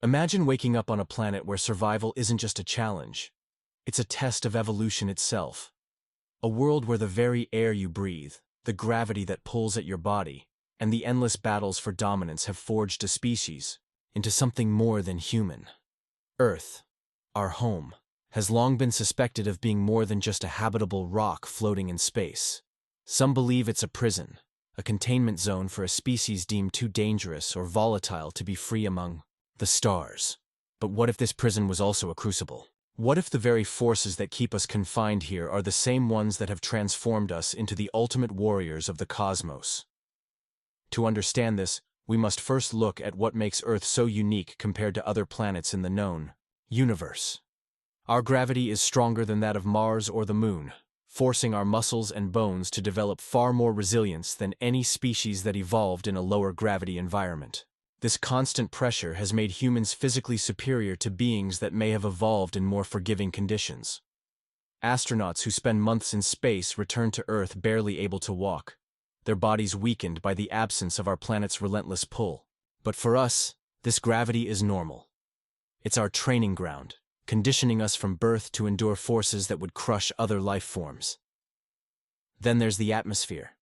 Imagine waking up on a planet where survival isn't just a challenge. It's a test of evolution itself. A world where the very air you breathe, the gravity that pulls at your body, and the endless battles for dominance have forged a species into something more than human. Earth, our home, has long been suspected of being more than just a habitable rock floating in space. Some believe it's a prison, a containment zone for a species deemed too dangerous or volatile to be free among the stars. But what if this prison was also a crucible? What if the very forces that keep us confined here are the same ones that have transformed us into the ultimate warriors of the cosmos? To understand this, we must first look at what makes Earth so unique compared to other planets in the known universe. Our gravity is stronger than that of Mars or the Moon, forcing our muscles and bones to develop far more resilience than any species that evolved in a lower gravity environment. This constant pressure has made humans physically superior to beings that may have evolved in more forgiving conditions. Astronauts who spend months in space return to Earth barely able to walk, their bodies weakened by the absence of our planet's relentless pull. But for us, this gravity is normal. It's our training ground, conditioning us from birth to endure forces that would crush other life forms. Then there's the atmosphere.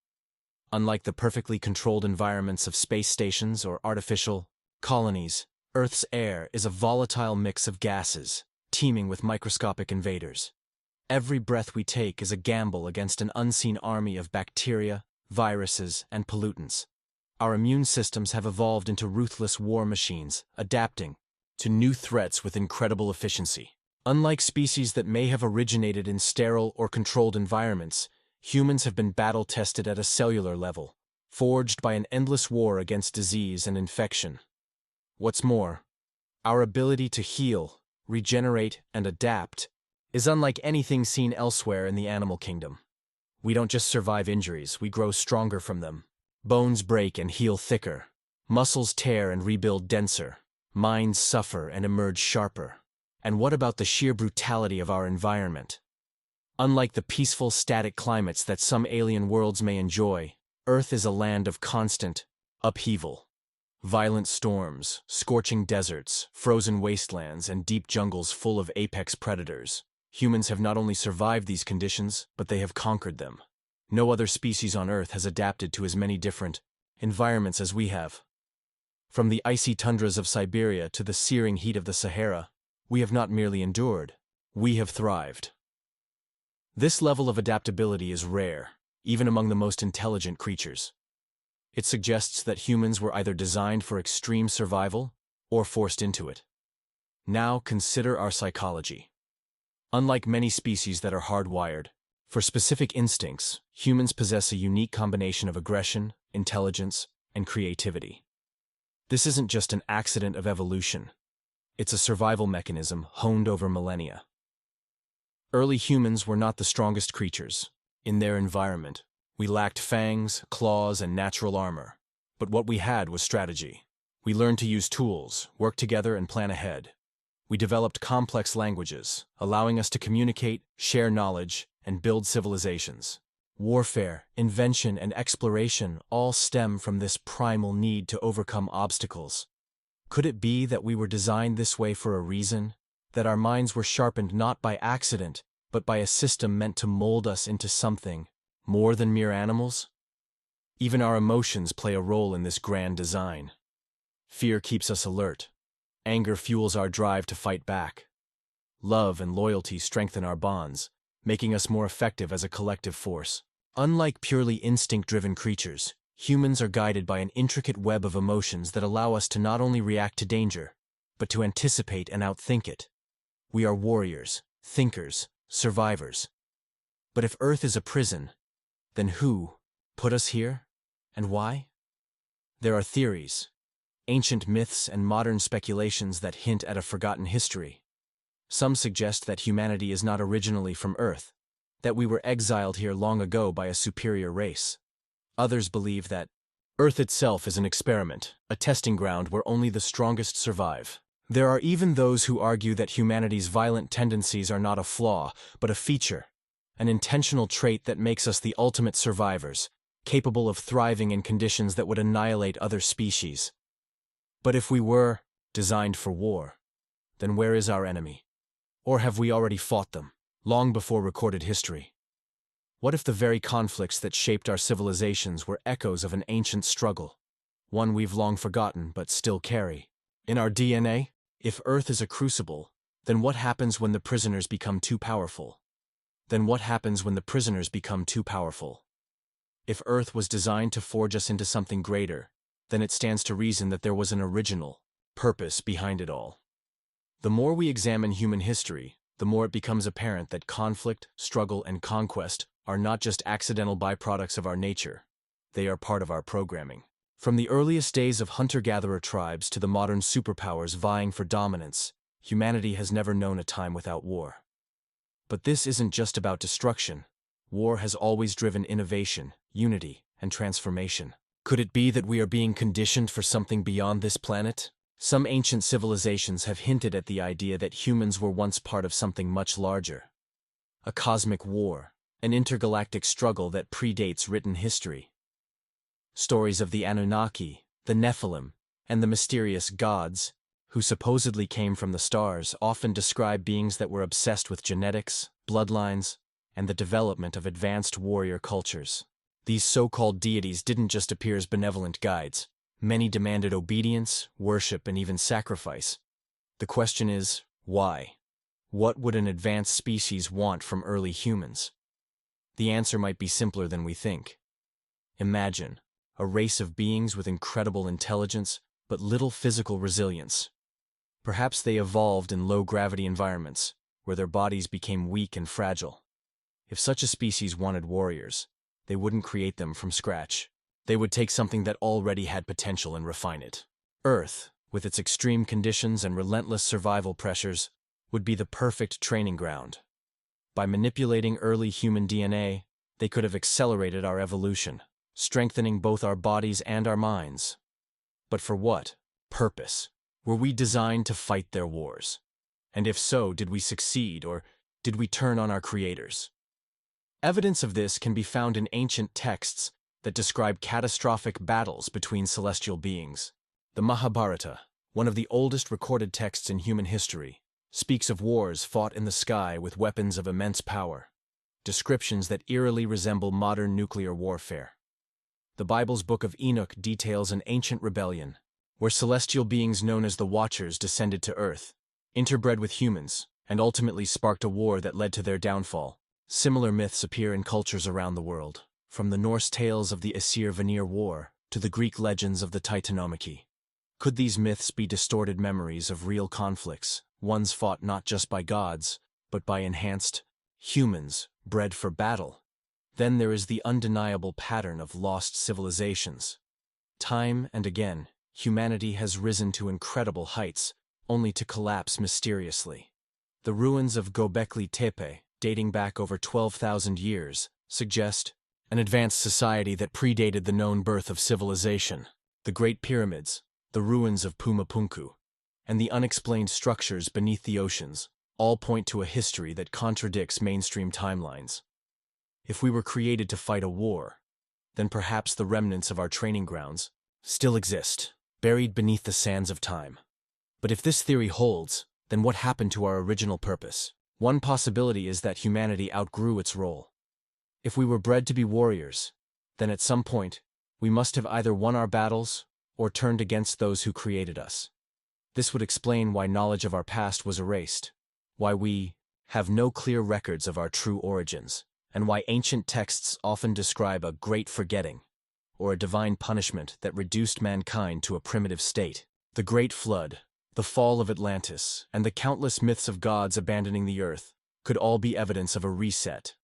Unlike the perfectly controlled environments of space stations or artificial colonies, Earth's air is a volatile mix of gases, teeming with microscopic invaders. Every breath we take is a gamble against an unseen army of bacteria, viruses, and pollutants. Our immune systems have evolved into ruthless war machines, adapting to new threats with incredible efficiency. Unlike species that may have originated in sterile or controlled environments, humans have been battle-tested at a cellular level, forged by an endless war against disease and infection. What's more, our ability to heal, regenerate, and adapt is unlike anything seen elsewhere in the animal kingdom. We don't just survive injuries, we grow stronger from them. Bones break and heal thicker. Muscles tear and rebuild denser. Minds suffer and emerge sharper. And what about the sheer brutality of our environment? Unlike the peaceful, static climates that some alien worlds may enjoy, Earth is a land of constant upheaval. Violent storms, scorching deserts, frozen wastelands, and deep jungles full of apex predators. Humans have not only survived these conditions, but they have conquered them. No other species on Earth has adapted to as many different environments as we have. From the icy tundras of Siberia to the searing heat of the Sahara, we have not merely endured, we have thrived. This level of adaptability is rare, even among the most intelligent creatures. It suggests that humans were either designed for extreme survival or forced into it. Now consider our psychology. Unlike many species that are hardwired for specific instincts, humans possess a unique combination of aggression, intelligence, and creativity. This isn't just an accident of evolution. It's a survival mechanism honed over millennia. Early humans were not the strongest creatures. In their environment, we lacked fangs, claws, and natural armor. But what we had was strategy. We learned to use tools, work together, and plan ahead. We developed complex languages, allowing us to communicate, share knowledge, and build civilizations. Warfare, invention, and exploration all stem from this primal need to overcome obstacles. Could it be that we were designed this way for a reason? That our minds were sharpened not by accident, but by a system meant to mold us into something more than mere animals? Even our emotions play a role in this grand design. Fear keeps us alert. Anger fuels our drive to fight back. Love and loyalty strengthen our bonds, making us more effective as a collective force. Unlike purely instinct-driven creatures, humans are guided by an intricate web of emotions that allow us to not only react to danger, but to anticipate and outthink it. We are warriors, thinkers, survivors. But if Earth is a prison, then who put us here, and why? There are theories, ancient myths, and modern speculations that hint at a forgotten history. Some suggest that humanity is not originally from Earth, that we were exiled here long ago by a superior race. Others believe that Earth itself is an experiment, a testing ground where only the strongest survive. There are even those who argue that humanity's violent tendencies are not a flaw, but a feature, an intentional trait that makes us the ultimate survivors, capable of thriving in conditions that would annihilate other species. But if we were designed for war, then where is our enemy? Or have we already fought them, long before recorded history? What if the very conflicts that shaped our civilizations were echoes of an ancient struggle, one we've long forgotten but still carry in our DNA? If Earth is a crucible, then what happens when the prisoners become too powerful? Then what happens when the prisoners become too powerful? If Earth was designed to forge us into something greater, then it stands to reason that there was an original purpose behind it all. The more we examine human history, the more it becomes apparent that conflict, struggle, and conquest are not just accidental byproducts of our nature. They are part of our programming. From the earliest days of hunter-gatherer tribes to the modern superpowers vying for dominance, humanity has never known a time without war. But this isn't just about destruction. War has always driven innovation, unity, and transformation. Could it be that we are being conditioned for something beyond this planet? Some ancient civilizations have hinted at the idea that humans were once part of something much larger. A cosmic war, an intergalactic struggle that predates written history. Stories of the Anunnaki, the Nephilim, and the mysterious gods, who supposedly came from the stars, often describe beings that were obsessed with genetics, bloodlines, and the development of advanced warrior cultures. These so-called deities didn't just appear as benevolent guides. Many demanded obedience, worship, and even sacrifice. The question is, why? What would an advanced species want from early humans? The answer might be simpler than we think. Imagine a race of beings with incredible intelligence, but little physical resilience. Perhaps they evolved in low-gravity environments, where their bodies became weak and fragile. If such a species wanted warriors, they wouldn't create them from scratch. They would take something that already had potential and refine it. Earth, with its extreme conditions and relentless survival pressures, would be the perfect training ground. By manipulating early human DNA, they could have accelerated our evolution, strengthening both our bodies and our minds. But for what purpose? Were we designed to fight their wars? And if so, did we succeed, or did we turn on our creators? Evidence of this can be found in ancient texts that describe catastrophic battles between celestial beings. The Mahabharata, one of the oldest recorded texts in human history, speaks of wars fought in the sky with weapons of immense power, descriptions that eerily resemble modern nuclear warfare. The Bible's Book of Enoch details an ancient rebellion, where celestial beings known as the Watchers descended to Earth, interbred with humans, and ultimately sparked a war that led to their downfall. Similar myths appear in cultures around the world, from the Norse tales of the Aesir-Vanir War to the Greek legends of the Titanomachy. Could these myths be distorted memories of real conflicts, ones fought not just by gods, but by enhanced humans bred for battle? Then there is the undeniable pattern of lost civilizations. Time and again, humanity has risen to incredible heights, only to collapse mysteriously. The ruins of Göbekli Tepe, dating back over 12,000 years, suggest an advanced society that predated the known birth of civilization. The Great Pyramids, the ruins of Pumapunku, and the unexplained structures beneath the oceans all point to a history that contradicts mainstream timelines. If we were created to fight a war, then perhaps the remnants of our training grounds still exist, buried beneath the sands of time. But if this theory holds, then what happened to our original purpose? One possibility is that humanity outgrew its role. If we were bred to be warriors, then at some point, we must have either won our battles or turned against those who created us. This would explain why knowledge of our past was erased, why we have no clear records of our true origins, and why ancient texts often describe a great forgetting, or a divine punishment that reduced mankind to a primitive state. The Great Flood, the fall of Atlantis, and the countless myths of gods abandoning the earth could all be evidence of a reset,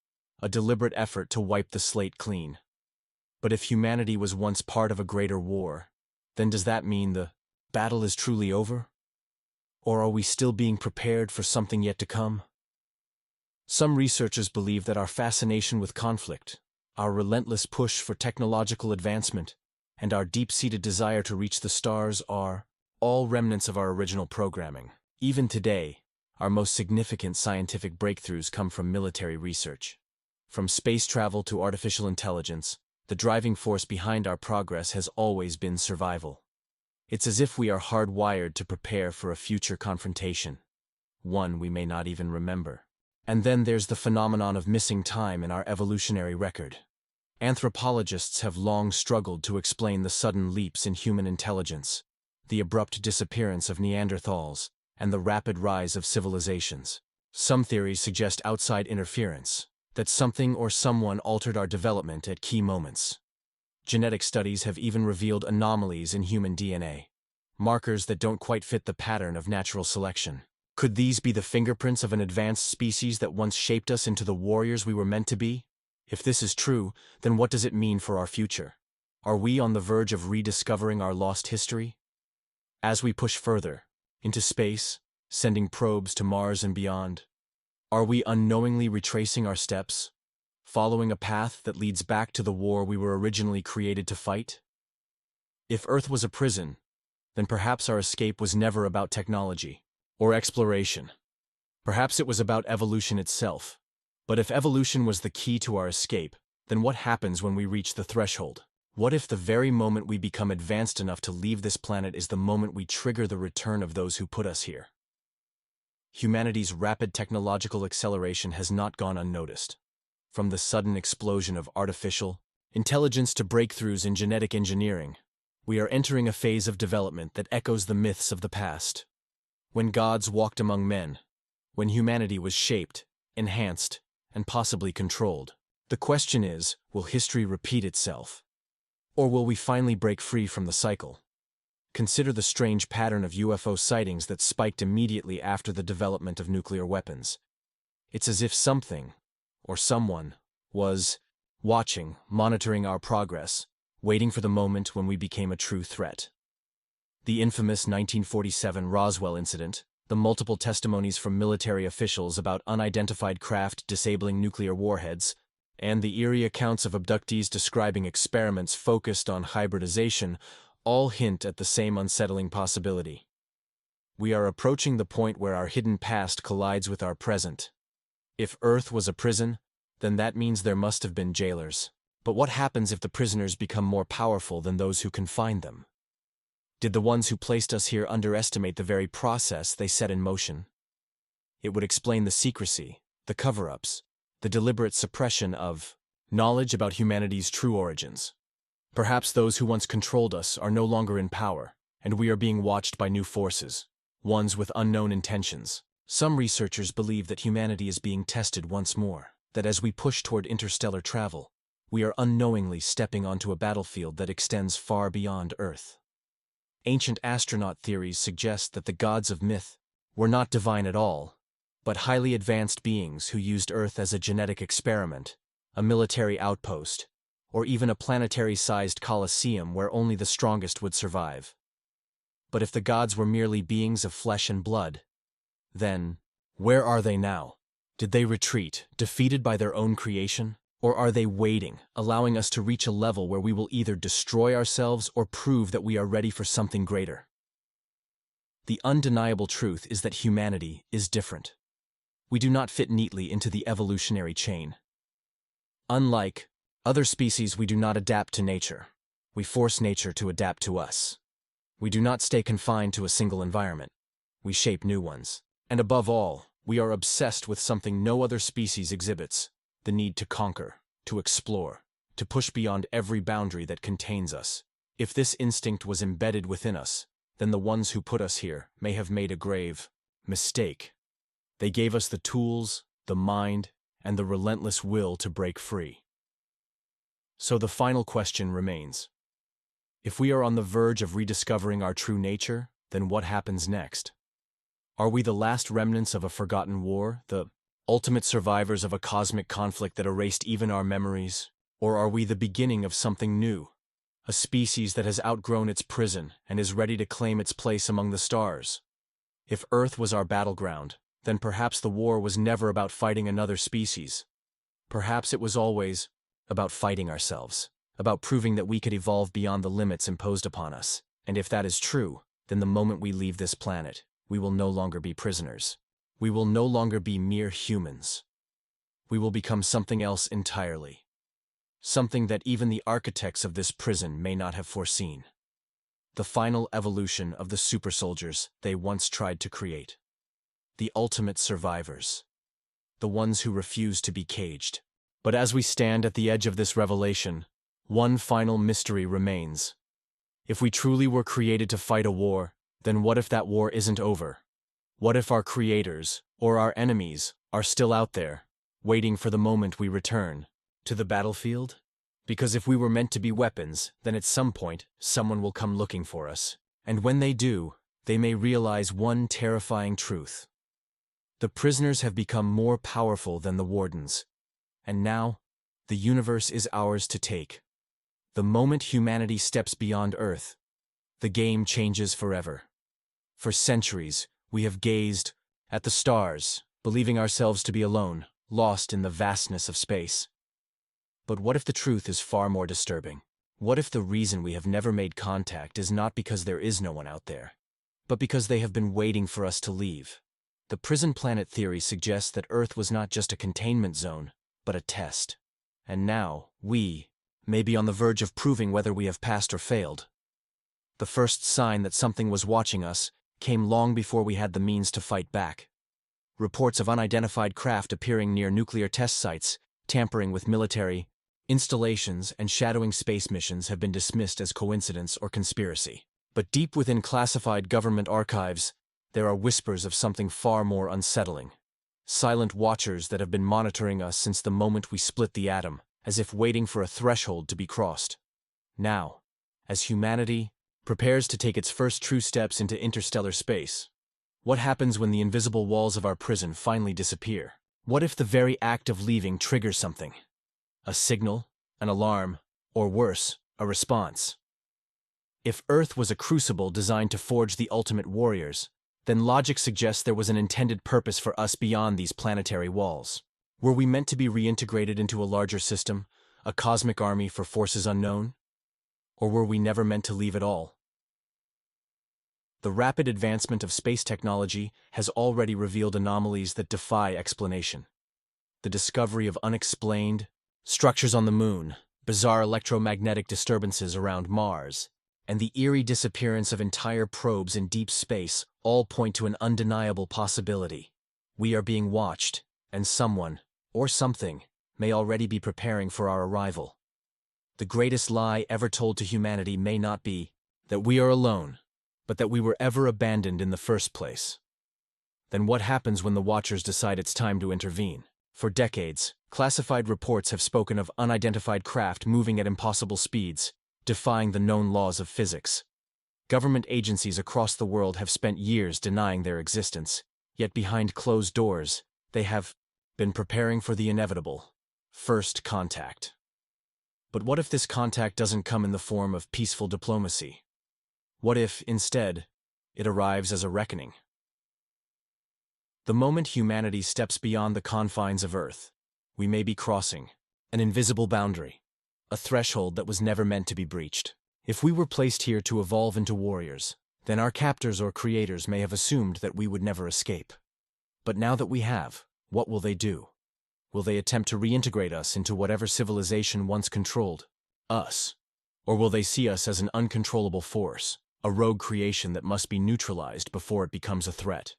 a deliberate effort to wipe the slate clean. But if humanity was once part of a greater war, then does that mean the battle is truly over? Or are we still being prepared for something yet to come? Some researchers believe that our fascination with conflict, our relentless push for technological advancement, and our deep-seated desire to reach the stars are all remnants of our original programming. Even today, our most significant scientific breakthroughs come from military research. From space travel to artificial intelligence, the driving force behind our progress has always been survival. It's as if we are hardwired to prepare for a future confrontation, one we may not even remember. And then there's the phenomenon of missing time in our evolutionary record. Anthropologists have long struggled to explain the sudden leaps in human intelligence, the abrupt disappearance of Neanderthals, and the rapid rise of civilizations. Some theories suggest outside interference, that something or someone altered our development at key moments. Genetic studies have even revealed anomalies in human DNA, markers that don't quite fit the pattern of natural selection. Could these be the fingerprints of an advanced species that once shaped us into the warriors we were meant to be? If this is true, then what does it mean for our future? Are we on the verge of rediscovering our lost history? As we push further into space, sending probes to Mars and beyond, are we unknowingly retracing our steps, following a path that leads back to the war we were originally created to fight? If Earth was a prison, then perhaps our escape was never about technology or exploration. Perhaps it was about evolution itself. But if evolution was the key to our escape, then what happens when we reach the threshold? What if the very moment we become advanced enough to leave this planet is the moment we trigger the return of those who put us here? Humanity's rapid technological acceleration has not gone unnoticed. From the sudden explosion of artificial intelligence to breakthroughs in genetic engineering, we are entering a phase of development that echoes the myths of the past. When gods walked among men, when humanity was shaped, enhanced, and possibly controlled. The question is, will history repeat itself? Or will we finally break free from the cycle? Consider the strange pattern of UFO sightings that spiked immediately after the development of nuclear weapons. It's as if something, or someone, was watching, monitoring our progress, waiting for the moment when we became a true threat. The infamous 1947 Roswell incident, the multiple testimonies from military officials about unidentified craft disabling nuclear warheads, and the eerie accounts of abductees describing experiments focused on hybridization all hint at the same unsettling possibility. We are approaching the point where our hidden past collides with our present. If Earth was a prison, then that means there must have been jailers. But what happens if the prisoners become more powerful than those who confine them? Did the ones who placed us here underestimate the very process they set in motion? It would explain the secrecy, the cover-ups, the deliberate suppression of knowledge about humanity's true origins. Perhaps those who once controlled us are no longer in power, and we are being watched by new forces, ones with unknown intentions. Some researchers believe that humanity is being tested once more, that as we push toward interstellar travel, we are unknowingly stepping onto a battlefield that extends far beyond Earth. Ancient astronaut theories suggest that the gods of myth were not divine at all, but highly advanced beings who used Earth as a genetic experiment, a military outpost, or even a planetary-sized coliseum where only the strongest would survive. But if the gods were merely beings of flesh and blood, then where are they now? Did they retreat, defeated by their own creation? Or are they waiting, allowing us to reach a level where we will either destroy ourselves or prove that we are ready for something greater? The undeniable truth is that humanity is different. We do not fit neatly into the evolutionary chain. Unlike other species, we do not adapt to nature. We force nature to adapt to us. We do not stay confined to a single environment. We shape new ones. And above all, we are obsessed with something no other species exhibits: the need to conquer, to explore, to push beyond every boundary that contains us. If this instinct was embedded within us, then the ones who put us here may have made a grave mistake. They gave us the tools, the mind, and the relentless will to break free. So the final question remains. If we are on the verge of rediscovering our true nature, then what happens next? Are we the last remnants of a forgotten war, the ultimate survivors of a cosmic conflict that erased even our memories? Or are we the beginning of something new, a species that has outgrown its prison and is ready to claim its place among the stars? If Earth was our battleground, then perhaps the war was never about fighting another species. Perhaps it was always about fighting ourselves, about proving that we could evolve beyond the limits imposed upon us. And if that is true, then the moment we leave this planet, we will no longer be prisoners. We will no longer be mere humans. We will become something else entirely. Something that even the architects of this prison may not have foreseen. the final evolution of the super soldiers they once tried to create. The ultimate survivors. The ones who refuse to be caged. But as we stand at the edge of this revelation, one final mystery remains. If we truly were created to fight a war, then what if that war isn't over? What if our creators, or our enemies, are still out there, waiting for the moment we return to the battlefield? Because if we were meant to be weapons, then at some point, someone will come looking for us. And when they do, they may realize one terrifying truth. The prisoners have become more powerful than the wardens. And now, the universe is ours to take. The moment humanity steps beyond Earth, the game changes forever. For centuries, we have gazed at the stars, believing ourselves to be alone, lost in the vastness of space. But what if the truth is far more disturbing? What if the reason we have never made contact is not because there is no one out there, but because they have been waiting for us to leave? The prison planet theory suggests that Earth was not just a containment zone, but a test. And now, we may be on the verge of proving whether we have passed or failed. The first sign that something was watching us came long before we had the means to fight back. Reports of unidentified craft appearing near nuclear test sites, tampering with military installations, and shadowing space missions have been dismissed as coincidence or conspiracy. But deep within classified government archives, there are whispers of something far more unsettling. Silent watchers that have been monitoring us since the moment we split the atom, as if waiting for a threshold to be crossed. Now, as humanity prepares to take its first true steps into interstellar space, what happens when the invisible walls of our prison finally disappear? What if the very act of leaving triggers something? A signal, an alarm, or worse, a response. If Earth was a crucible designed to forge the ultimate warriors, then logic suggests there was an intended purpose for us beyond these planetary walls. Were we meant to be reintegrated into a larger system, a cosmic army for forces unknown? Or were we never meant to leave at all? The rapid advancement of space technology has already revealed anomalies that defy explanation. The discovery of unexplained structures on the Moon, bizarre electromagnetic disturbances around Mars, and the eerie disappearance of entire probes in deep space all point to an undeniable possibility. We are being watched, and someone, or something, may already be preparing for our arrival. The greatest lie ever told to humanity may not be that we are alone, but that we were ever abandoned in the first place. Then what happens when the Watchers decide it's time to intervene? For decades, classified reports have spoken of unidentified craft moving at impossible speeds, defying the known laws of physics. Government agencies across the world have spent years denying their existence, yet behind closed doors, they have been preparing for the inevitable first contact. But what if this contact doesn't come in the form of peaceful diplomacy? What if, instead, it arrives as a reckoning? The moment humanity steps beyond the confines of Earth, we may be crossing an invisible boundary, a threshold that was never meant to be breached. If we were placed here to evolve into warriors, then our captors or creators may have assumed that we would never escape. But now that we have, what will they do? Will they attempt to reintegrate us into whatever civilization once controlled us? Or will they see us as an uncontrollable force, a rogue creation that must be neutralized before it becomes a threat?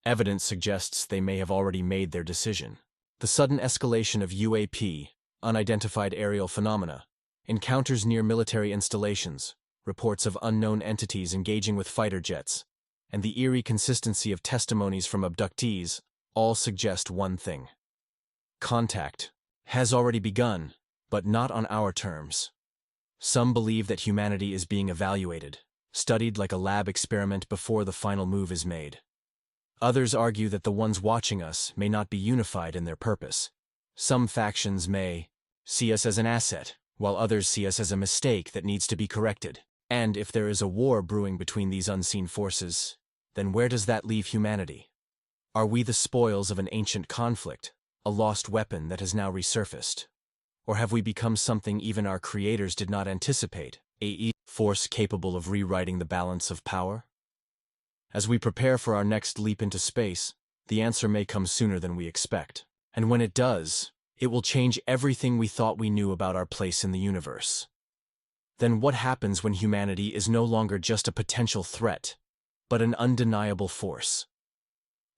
Evidence suggests they may have already made their decision. The sudden escalation of UAP, unidentified aerial phenomena, encounters near military installations, reports of unknown entities engaging with fighter jets, and the eerie consistency of testimonies from abductees all suggest one thing. Contact has already begun, but not on our terms. Some believe that humanity is being evaluated, studied like a lab experiment before the final move is made. Others argue that the ones watching us may not be unified in their purpose. Some factions may see us as an asset, while others see us as a mistake that needs to be corrected. And if there is a war brewing between these unseen forces, then where does that leave humanity? Are we the spoils of an ancient conflict, a lost weapon that has now resurfaced? Or have we become something even our creators did not anticipate, a force capable of rewriting the balance of power? As we prepare for our next leap into space, the answer may come sooner than we expect. And when it does, it will change everything we thought we knew about our place in the universe. Then what happens when humanity is no longer just a potential threat, but an undeniable force?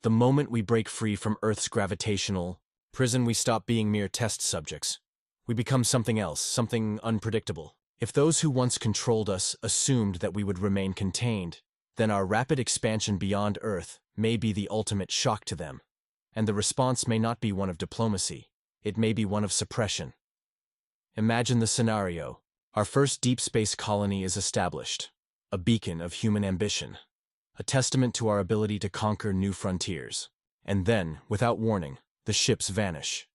The moment we break free from Earth's gravitational prison, we stop being mere test subjects. We become something else, something unpredictable. If those who once controlled us assumed that we would remain contained, then our rapid expansion beyond Earth may be the ultimate shock to them. And the response may not be one of diplomacy, it may be one of suppression. Imagine the scenario. Our first deep space colony is established, a beacon of human ambition, a testament to our ability to conquer new frontiers. And then, without warning, the ships vanish.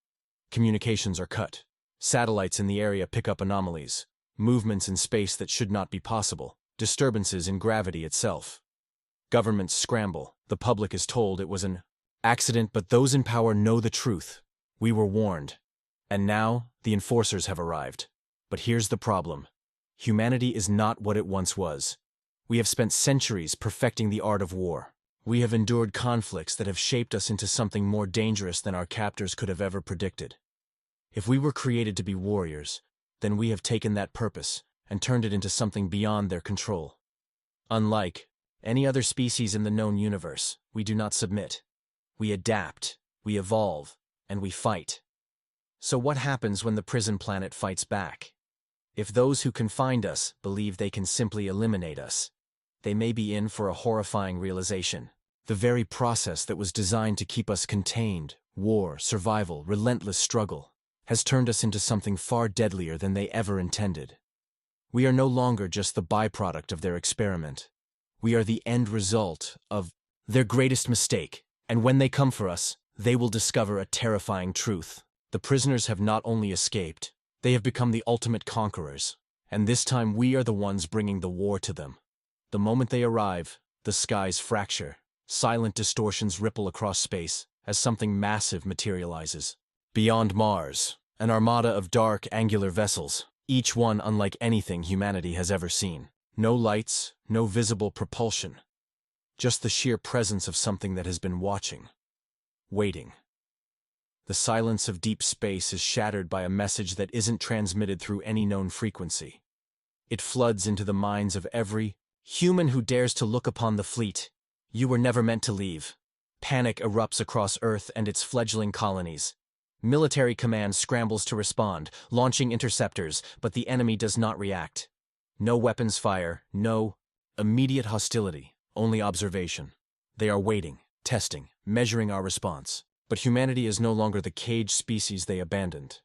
Communications are cut. Satellites in the area pick up anomalies, movements in space that should not be possible, disturbances in gravity itself. Governments scramble. The public is told it was an accident, but those in power know the truth. We were warned. And now, the enforcers have arrived. But here's the problem. Humanity is not what it once was. We have spent centuries perfecting the art of war. We have endured conflicts that have shaped us into something more dangerous than our captors could have ever predicted. If we were created to be warriors, then we have taken that purpose and turned it into something beyond their control. Unlike any other species in the known universe, we do not submit. We adapt, we evolve, and we fight. So what happens when the prison planet fights back? If those who confined us believe they can simply eliminate us, they may be in for a horrifying realization. The very process that was designed to keep us contained, war, survival, relentless struggle, has turned us into something far deadlier than they ever intended. We are no longer just the byproduct of their experiment. We are the end result of their greatest mistake, and when they come for us, they will discover a terrifying truth. The prisoners have not only escaped, they have become the ultimate conquerors, and this time we are the ones bringing the war to them. The moment they arrive, the skies fracture. Silent distortions ripple across space as something massive materializes. Beyond Mars, an armada of dark, angular vessels, each one unlike anything humanity has ever seen. No lights, no visible propulsion. Just the sheer presence of something that has been watching, waiting. The silence of deep space is shattered by a message that isn't transmitted through any known frequency. It floods into the minds of every human who dares to look upon the fleet. You were never meant to leave. Panic erupts across Earth and its fledgling colonies. Military command scrambles to respond, launching interceptors, but the enemy does not react. No weapons fire, no immediate hostility, only observation. They are waiting, testing, measuring our response. But humanity is no longer the caged species they abandoned.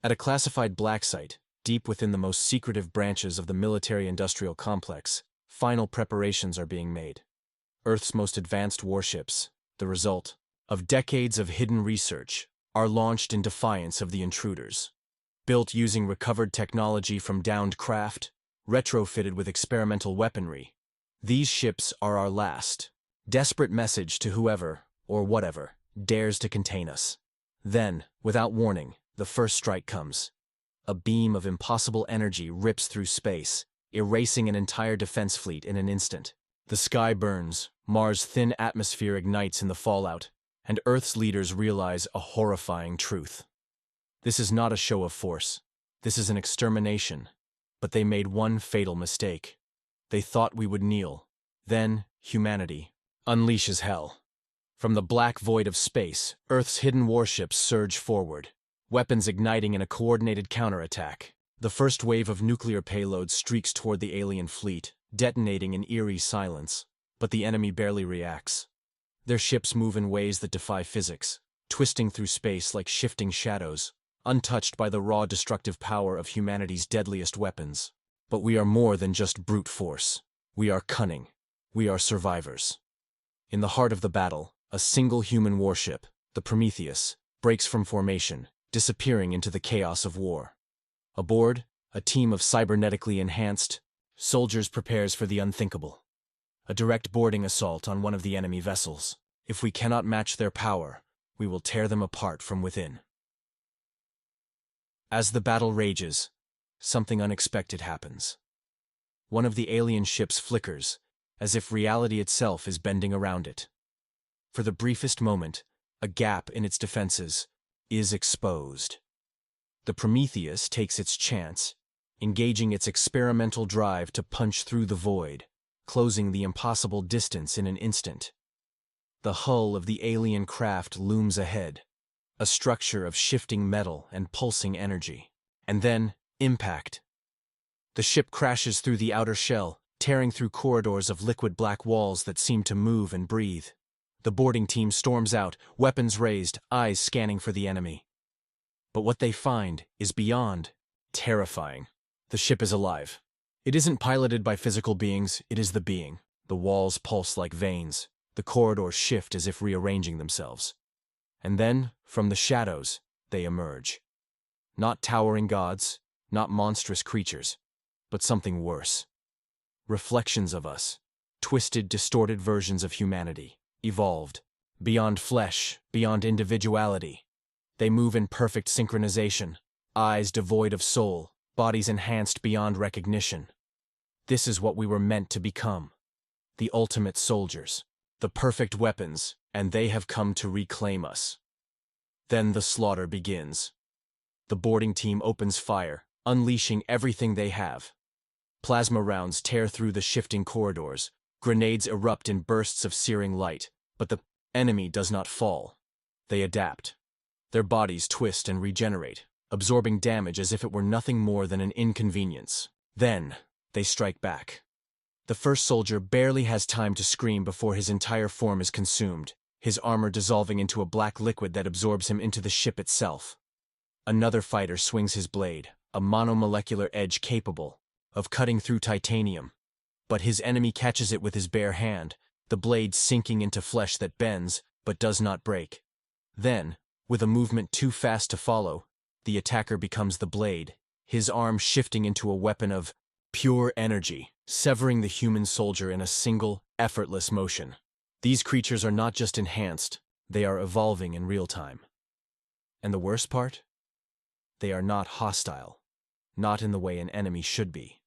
At a classified black site, deep within the most secretive branches of the military-industrial complex, final preparations are being made. Earth's most advanced warships, the result of decades of hidden research, are launched in defiance of the intruders. Built using recovered technology from downed craft, retrofitted with experimental weaponry, these ships are our last, desperate message to whoever, or whatever, dares to contain us. Then, without warning, the first strike comes. A beam of impossible energy rips through space, erasing an entire defense fleet in an instant. The sky burns, Mars' thin atmosphere ignites in the fallout, and Earth's leaders realize a horrifying truth. This is not a show of force. This is an extermination. But they made one fatal mistake. They thought we would kneel. Then, humanity unleashes hell. From the black void of space, Earth's hidden warships surge forward, weapons igniting in a coordinated counterattack. The first wave of nuclear payloads streaks toward the alien fleet, detonating in eerie silence. But the enemy barely reacts. Their ships move in ways that defy physics, twisting through space like shifting shadows, untouched by the raw destructive power of humanity's deadliest weapons. But we are more than just brute force. We are cunning. We are survivors. In the heart of the battle, a single human warship, the Prometheus, breaks from formation, disappearing into the chaos of war. Aboard, a team of cybernetically enhanced soldiers prepares for the unthinkable. A direct boarding assault on one of the enemy vessels. If we cannot match their power, we will tear them apart from within. As the battle rages, something unexpected happens. One of the alien ships flickers, as if reality itself is bending around it. For the briefest moment, a gap in its defenses is exposed. The Prometheus takes its chance, engaging its experimental drive to punch through the void, closing the impossible distance in an instant. The hull of the alien craft looms ahead, a structure of shifting metal and pulsing energy. And then, impact. The ship crashes through the outer shell, tearing through corridors of liquid black walls that seem to move and breathe. The boarding team storms out, weapons raised, eyes scanning for the enemy. But what they find is beyond terrifying. The ship is alive. It isn't piloted by physical beings, it is the being. The walls pulse like veins. The corridors shift as if rearranging themselves. And then, from the shadows, they emerge. Not towering gods, not monstrous creatures, but something worse. Reflections of us. Twisted, distorted versions of humanity. Evolved. Beyond flesh, beyond individuality. They move in perfect synchronization. Eyes devoid of soul, bodies enhanced beyond recognition. This is what we were meant to become. The ultimate soldiers. The perfect weapons, and they have come to reclaim us. Then the slaughter begins. The boarding team opens fire, unleashing everything they have. Plasma rounds tear through the shifting corridors, grenades erupt in bursts of searing light, but the enemy does not fall. They adapt. Their bodies twist and regenerate, absorbing damage as if it were nothing more than an inconvenience. Then, they strike back. The first soldier barely has time to scream before his entire form is consumed, his armor dissolving into a black liquid that absorbs him into the ship itself. Another fighter swings his blade, a monomolecular edge capable of cutting through titanium. But his enemy catches it with his bare hand, the blade sinking into flesh that bends, but does not break. Then, with a movement too fast to follow, the attacker becomes the blade, his arm shifting into a weapon of pure energy, severing the human soldier in a single, effortless motion. These creatures are not just enhanced, they are evolving in real time. And the worst part? They are not hostile, not in the way an enemy should be.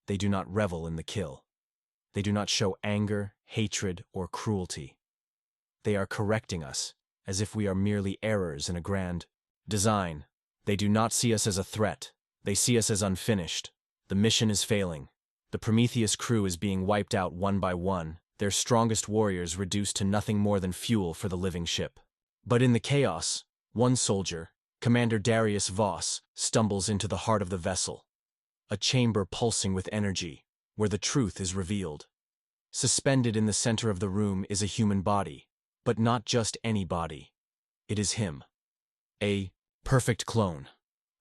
They do not revel in the kill. They do not show anger, hatred, or cruelty. They are correcting us, as if we are merely errors in a grand design. They do not see us as a threat. They see us as unfinished. The mission is failing. The Prometheus crew is being wiped out one by one, their strongest warriors reduced to nothing more than fuel for the living ship. But in the chaos, one soldier, Commander Darius Voss, stumbles into the heart of the vessel. A chamber pulsing with energy, where the truth is revealed. Suspended in the center of the room is a human body, but not just any body. It is him. A perfect clone.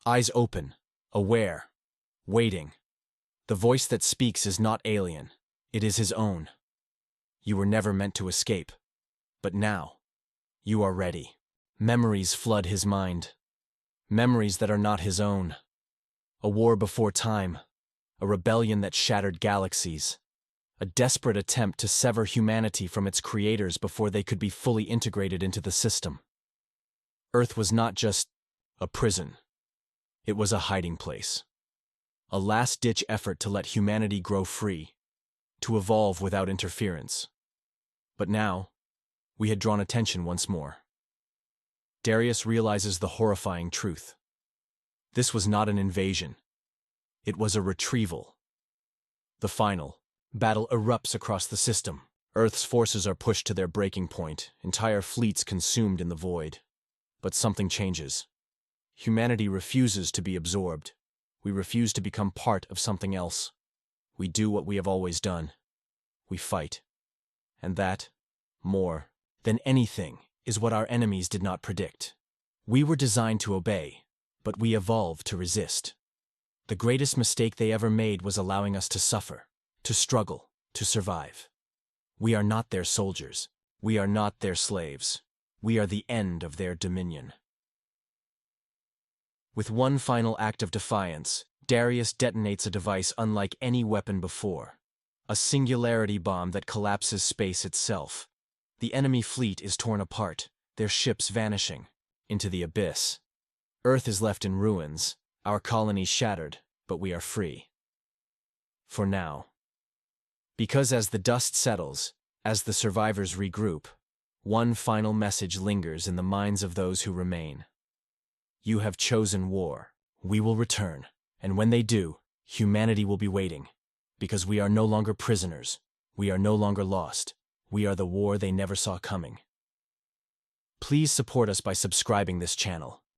Eyes open, aware, waiting. The voice that speaks is not alien. It is his own. You were never meant to escape. But now, you are ready. Memories flood his mind. Memories that are not his own. A war before time. A rebellion that shattered galaxies. A desperate attempt to sever humanity from its creators before they could be fully integrated into the system. Earth was not just a prison. It was a hiding place. A last-ditch effort to let humanity grow free, to evolve without interference. But now, we had drawn attention once more. Darius realizes the horrifying truth. This was not an invasion. It was a retrieval. The final battle erupts across the system. Earth's forces are pushed to their breaking point, entire fleets consumed in the void. But something changes. Humanity refuses to be absorbed. We refuse to become part of something else. We do what we have always done. We fight. And that, more than anything, is what our enemies did not predict. We were designed to obey, but we evolved to resist. The greatest mistake they ever made was allowing us to suffer, to struggle, to survive. We are not their soldiers. We are not their slaves. We are the end of their dominion. With one final act of defiance, Darius detonates a device unlike any weapon before. A singularity bomb that collapses space itself. The enemy fleet is torn apart, their ships vanishing into the abyss. Earth is left in ruins, our colony shattered, but we are free. For now. Because as the dust settles, as the survivors regroup, one final message lingers in the minds of those who remain. You have chosen war. We will return, and when they do, humanity will be waiting. Because we are no longer prisoners. We are no longer lost. We are the war they never saw coming. Please support us by subscribing this channel.